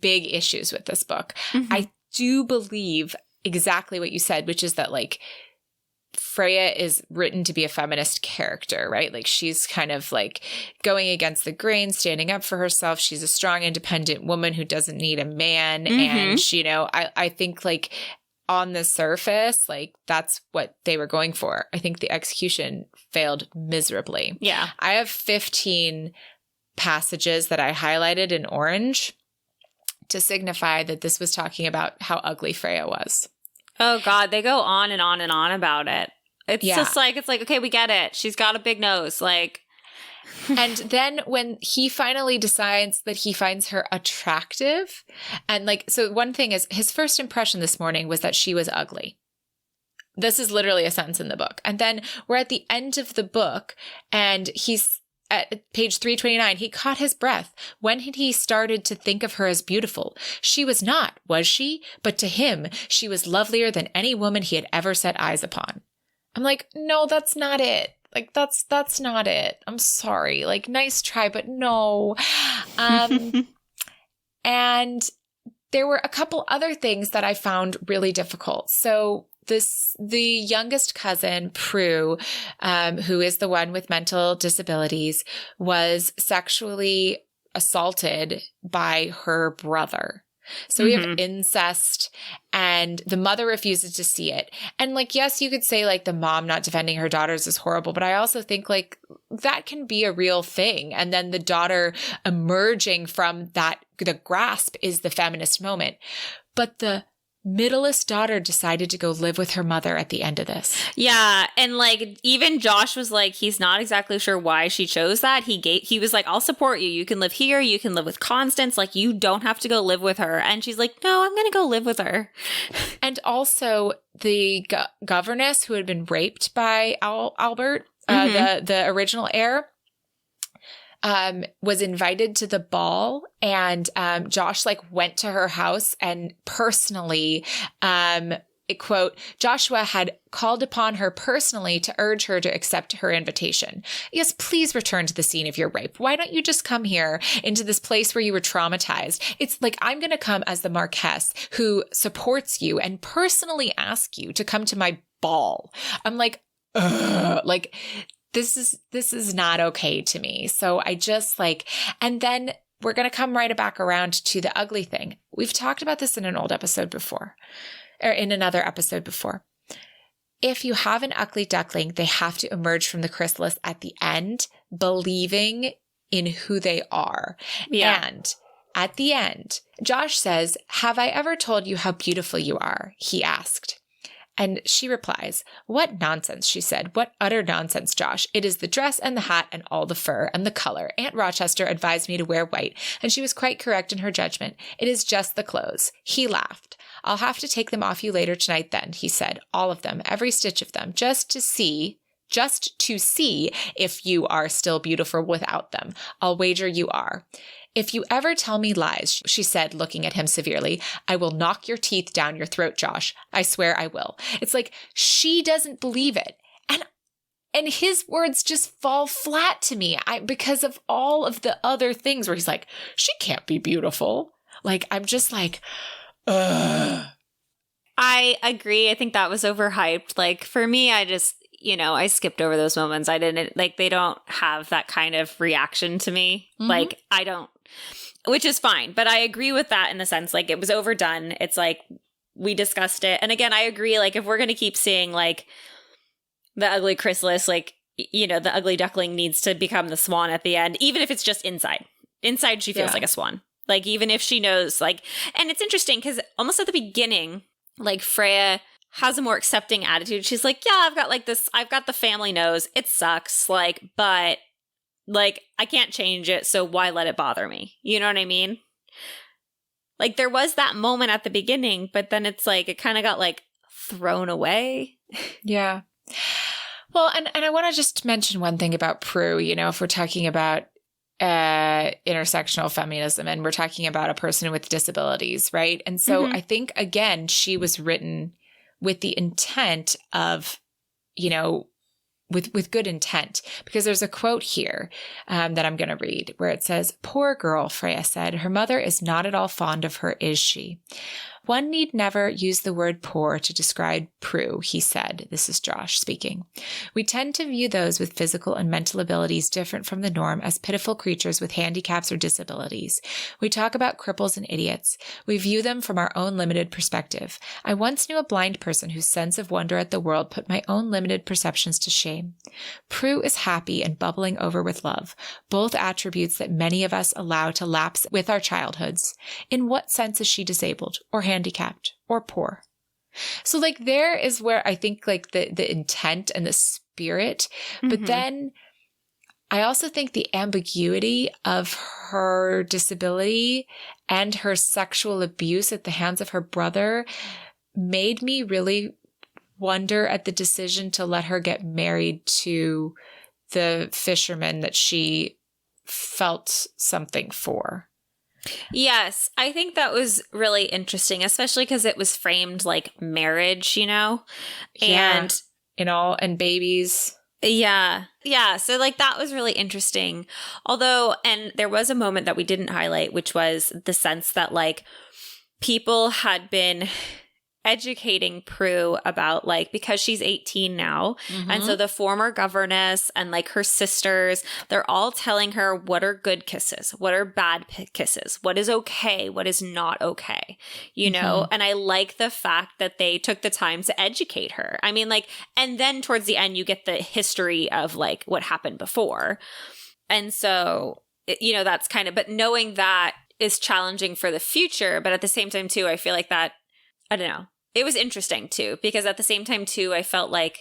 big issues with this book. I do believe exactly what you said, which is that like Freyja is written to be a feminist character, right? Like she's kind of like going against the grain, standing up for herself. She's a strong, independent woman who doesn't need a man. And she, you know, I think like on the surface, like that's what they were going for. I think the execution failed miserably. Yeah. I have 15 passages that I highlighted in orange to signify that this was talking about how ugly Freyja was. Oh God, they go on and on and on about it. It's just like, it's like, okay, we get it. She's got a big nose. Like, and then when he finally decides that he finds her attractive, and like, so one thing is his first impression this morning was that she was ugly. This is literally a sentence in the book. And then we're at the end of the book and he's at page 329, he caught his breath. When had he started to think of her as beautiful? She was not, was she? But to him, she was lovelier than any woman he had ever set eyes upon. I'm like, no, that's not it. Like, that's not it. I'm sorry. Like, nice try, but no. And there were a couple other things that I found really difficult. So the youngest cousin, Prue, who is the one with mental disabilities, was sexually assaulted by her brother. So we have incest, and the mother refuses to see it. And like, yes, you could say like the mom not defending her daughters is horrible, but I also think like that can be a real thing. And then the daughter emerging from that, the grasp is the feminist moment. But the middleest daughter decided to go live with her mother at the end of this. Yeah, and like even Josh was like, he's not exactly sure why she chose that. He was like, I'll support you. You can live here. You can live with Constance. Like, you don't have to go live with her. And she's like, no, I'm going to go live with her. And also the governess who had been raped by Albert, the original heir, was invited to the ball, and Josh like went to her house and personally, quote, Joshua had called upon her personally to urge her to accept her invitation. Yes, please return to the scene of your rape. Why don't you just come here into this place where you were traumatized? It's like, I'm going to come as the Marquess who supports you and personally ask you to come to my ball. I'm like, ugh, like, this is not okay to me. So I just like, and then we're going to come right back around to the ugly thing. We've talked about this in an old episode before, or in another episode before. If you have an ugly duckling, they have to emerge from the chrysalis at the end, believing in who they are. Yeah. And at the end, Josh says, have I ever told you how beautiful you are? He asked. And she replies, what nonsense, she said. What utter nonsense, Josh. It is the dress and the hat and all the fur and the color. Aunt Rochester advised me to wear white, and she was quite correct in her judgment. It is just the clothes. He laughed. I'll have to take them off you later tonight then, he said. All of them, every stitch of them, just to see if you are still beautiful without them. I'll wager you are. If you ever tell me lies, she said, looking at him severely, I will knock your teeth down your throat, Josh. I swear I will. It's like she doesn't believe it. And his words just fall flat to me because of all of the other things where he's like, she can't be beautiful. Like, I'm just like, ugh. I agree. I think that was overhyped. Like, for me, I just, I skipped over those moments. I didn't, like, they don't have that kind of reaction to me. Mm-hmm. Like, I don't. Which is fine. But I agree with that in the sense, like, it was overdone. It's like, we discussed it. And again, I agree, like, if we're going to keep seeing, like, the ugly chrysalis, like, the ugly duckling needs to become the swan at the end, even if it's just inside. Inside, she feels like a swan. Like, even if she knows, like, and it's interesting because almost at the beginning, like, Freyja has a more accepting attitude. She's like, yeah, I've got the family nose. It sucks. Like, but like, I can't change it. So why let it bother me? You know what I mean? Like, there was that moment at the beginning, but then it's like, it kind of got like thrown away. Yeah. Well, and I want to just mention one thing about Prue, if we're talking about intersectional feminism and we're talking about a person with disabilities, right? And so I think, again, she was written with the intent of, with good intent, because there's a quote here that I'm going to read where it says, poor girl, Freyja said, her mother is not at all fond of her, is she? One need never use the word poor to describe Prue, he said. This is Josh speaking. We tend to view those with physical and mental abilities different from the norm as pitiful creatures with handicaps or disabilities. We talk about cripples and idiots. We view them from our own limited perspective. I once knew a blind person whose sense of wonder at the world put my own limited perceptions to shame. Prue is happy and bubbling over with love, both attributes that many of us allow to lapse with our childhoods. In what sense is she disabled or handicapped or poor? So like there is where I think like the intent and the spirit, but then I also think the ambiguity of her disability and her sexual abuse at the hands of her brother made me really wonder at the decision to let her get married to the fisherman that she felt something for. Yes, I think that was really interesting, especially because it was framed like marriage, and and babies. Yeah. So like that was really interesting. Although, and there was a moment that we didn't highlight, which was the sense that like people had been educating Prue about, like, because she's 18 now. And so the former governess and like her sisters, they're all telling her what are good kisses, what are bad kisses, what is okay, what is not okay, you know? And I like the fact that they took the time to educate her. I mean, like, and then towards the end, you get the history of like what happened before. And so, you know, that's kind of, but knowing that is challenging for the future. But at the same time, too, I feel like that, I don't know. It was interesting, too, because at the same time, too, I felt like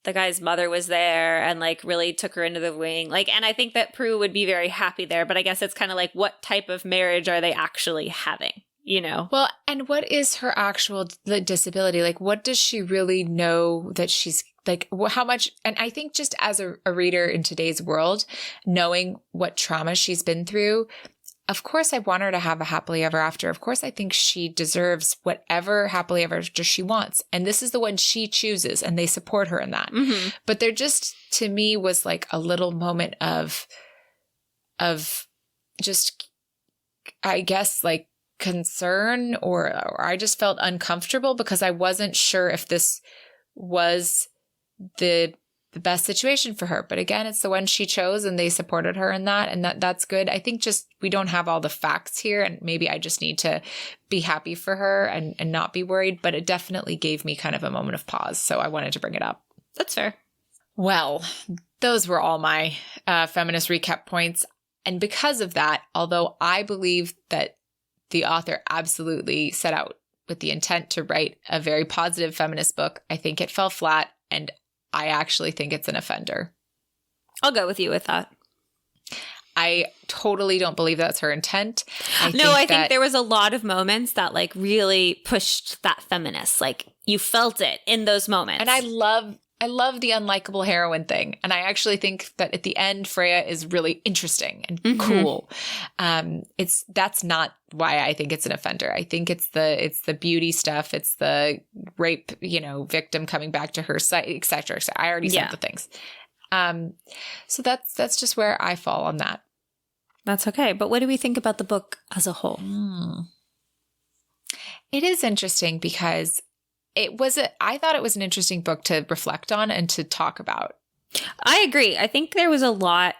the guy's mother was there and like really took her into the wing. Like, and I think that Prue would be very happy there. But I guess it's kind of like, what type of marriage are they actually having? You know? Well, and what is her actual disability? Like, what does she really know that she's like, how much? And I think just as a reader in today's world, knowing what trauma she's been through, of course, I want her to have a happily ever after. Of course, I think she deserves whatever happily ever after she wants. And this is the one she chooses, and they support her in that. But there just, to me, was like a little moment of just, I guess, like concern, or I just felt uncomfortable because I wasn't sure if this was the best situation for her. But again, it's the one she chose and they supported her in that. And that's good. I think just we don't have all the facts here, and maybe I just need to be happy for her and not be worried. But it definitely gave me kind of a moment of pause. So I wanted to bring it up. That's fair. Well, those were all my feminist recap points. And because of that, although I believe that the author absolutely set out with the intent to write a very positive feminist book, I think it fell flat, and I actually think it's an offender. I'll go with you with that. I totally don't believe that's her intent. I think there was a lot of moments that like really pushed that feminist. Like you felt it in those moments. And I love the unlikable heroine thing. And I actually think that at the end, Freyja is really interesting and cool. That's not why I think it's an offender. I think it's the beauty stuff. It's the rape, victim coming back to her site, et cetera, et cetera. I already said the things. So that's just where I fall on that. That's okay. But what do we think about the book as a whole? It is interesting because I thought it was an interesting book to reflect on and to talk about. I agree. I think there was a lot,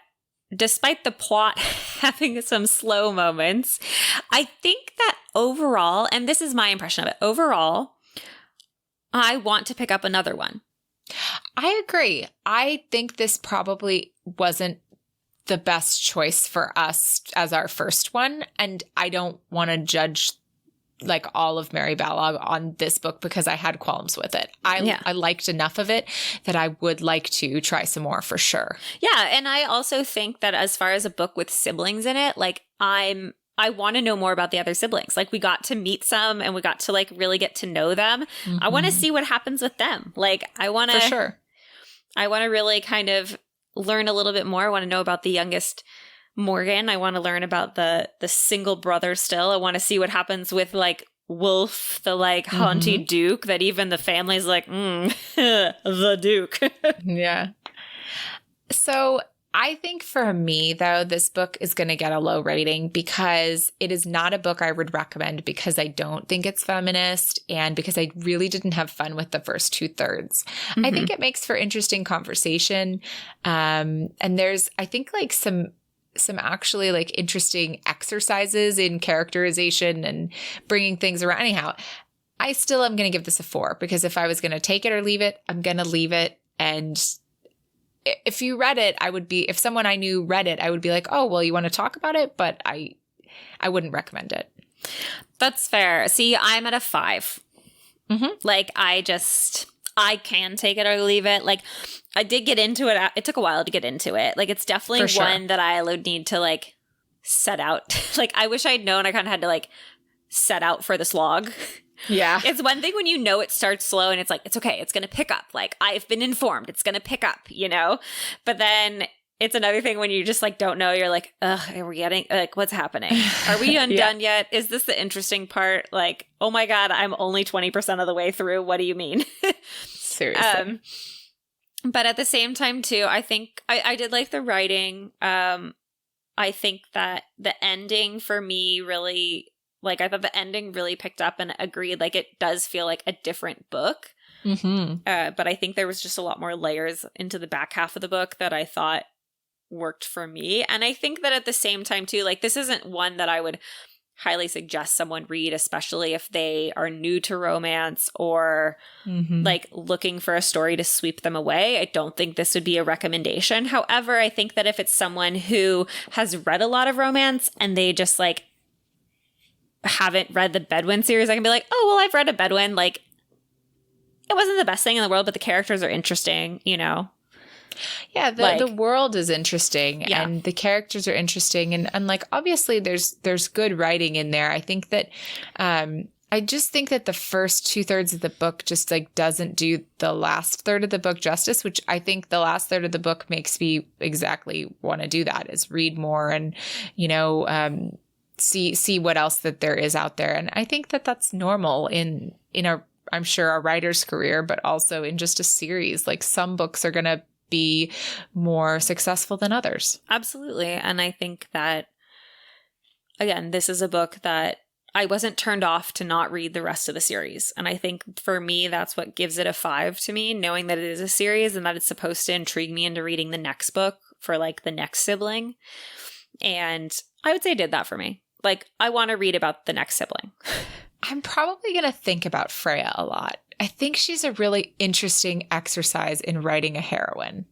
despite the plot having some slow moments. I think that overall, and this is my impression of it, overall, I want to pick up another one. I agree. I think this probably wasn't the best choice for us as our first one. And I don't want to judge like all of Mary Balough on this book because I had qualms with it. I liked enough of it that I would like to try some more for sure. Yeah. And I also think that as far as a book with siblings in it, like I want to know more about the other siblings. Like we got to meet some and we got to like really get to know them. I want to see what happens with them. Like I want to, for sure. I want to really kind of learn a little bit more. I want to know about the youngest Morgan. I want to learn about the single brother still. I want to see what happens with like Wolf, the like haughty Duke that even the family's like, the Duke. Yeah. So I think for me, though, this book is going to get a low rating because it is not a book I would recommend because I don't think it's feminist and because I really didn't have fun with the first 2/3. I think it makes for interesting conversation. And there's, I think, like some actually like interesting exercises in characterization and bringing things around. Anyhow, I still am going to give this a 4 because if I was going to take it or leave it, I'm going to leave it. And if you read it, if someone I knew read it, I would be like, oh, well, you want to talk about it? But I wouldn't recommend it. That's fair. See, I'm at a 5. Like I can take it or leave it. Like I did get into it. It took a while to get into it. Like it's definitely one that I would need to like set out. Like I wish I'd known I kind of had to like set out for the slog. Yeah. It's one thing when you know it starts slow and it's like, it's okay. It's going to pick up. Like I've been informed. It's going to pick up, But then it's another thing when you just like don't know. You're like, ugh, are we getting like what's happening? Are we undone yet? Is this the interesting part? Like, oh my God, I'm only 20% of the way through. What do you mean? Seriously. But at the same time too, I think I did like the writing. I think that the ending for me really Like, I thought the ending really picked up, and agreed, like, it does feel like a different book. But I think there was just a lot more layers into the back half of the book that I thought worked for me. And I think that at the same time, too, like, this isn't one that I would highly suggest someone read, especially if they are new to romance or like looking for a story to sweep them away. I don't think this would be a recommendation. However, I think that if it's someone who has read a lot of romance and they just like haven't read the Bedwyn series, I can be like, oh, well, I've read a Bedwyn. Like, it wasn't the best thing in the world, but the characters are interesting, you know? Yeah, the world is interesting and the characters are interesting. And like, obviously there's good writing in there. I think that, I just think that the first 2/3 of the book just like doesn't do the last third of the book justice, which I think the last third of the book makes me exactly want to do that, is read more and, you know, see what else that there is out there. And I think that that's normal in I'm sure a writer's career, but also in just a series. Like, some books are going to be more successful than others. Absolutely. And I think that, again, this is a book that I wasn't turned off to not read the rest of the series. And I think for me, that's what gives it a 5 to me, knowing that it is a series and that it's supposed to intrigue me into reading the next book for like the next sibling. And I would say it did that for me. Like, I want to read about the next sibling. I'm probably going to think about Freyja a lot. I think she's a really interesting exercise in writing a heroine.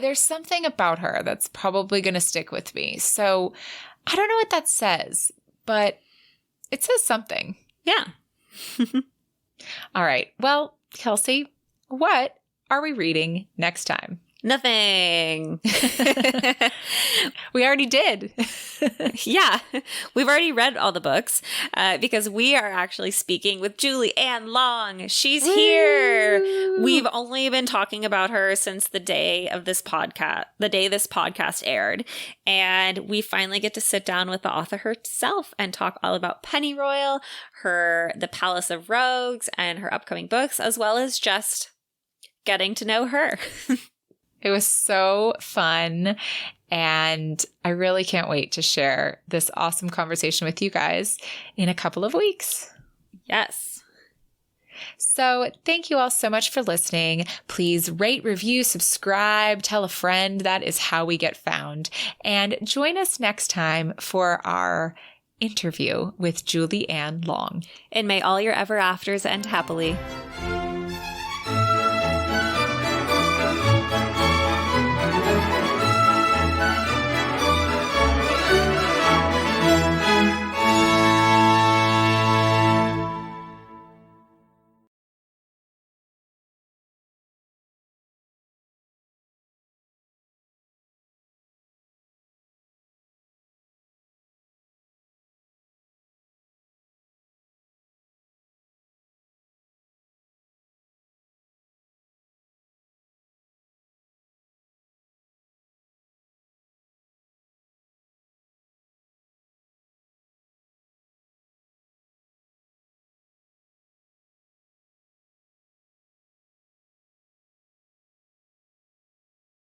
There's something about her that's probably going to stick with me. So I don't know what that says, but it says something. Yeah. All right. Well, Kelsey, what are we reading next time? Nothing. We already did. Yeah, we've already read all the books because we are actually speaking with Julie Ann Long. She's here. We've only been talking about her since the day this podcast aired. And we finally get to sit down with the author herself and talk all about Pennyroyal, the Palace of Rogues, and her upcoming books, as well as just getting to know her. It was so fun, and I really can't wait to share this awesome conversation with you guys in a couple of weeks. Yes. So thank you all so much for listening. Please rate, review, subscribe, tell a friend. That is how we get found. And join us next time for our interview with Julie Ann Long. And may all your ever afters end happily.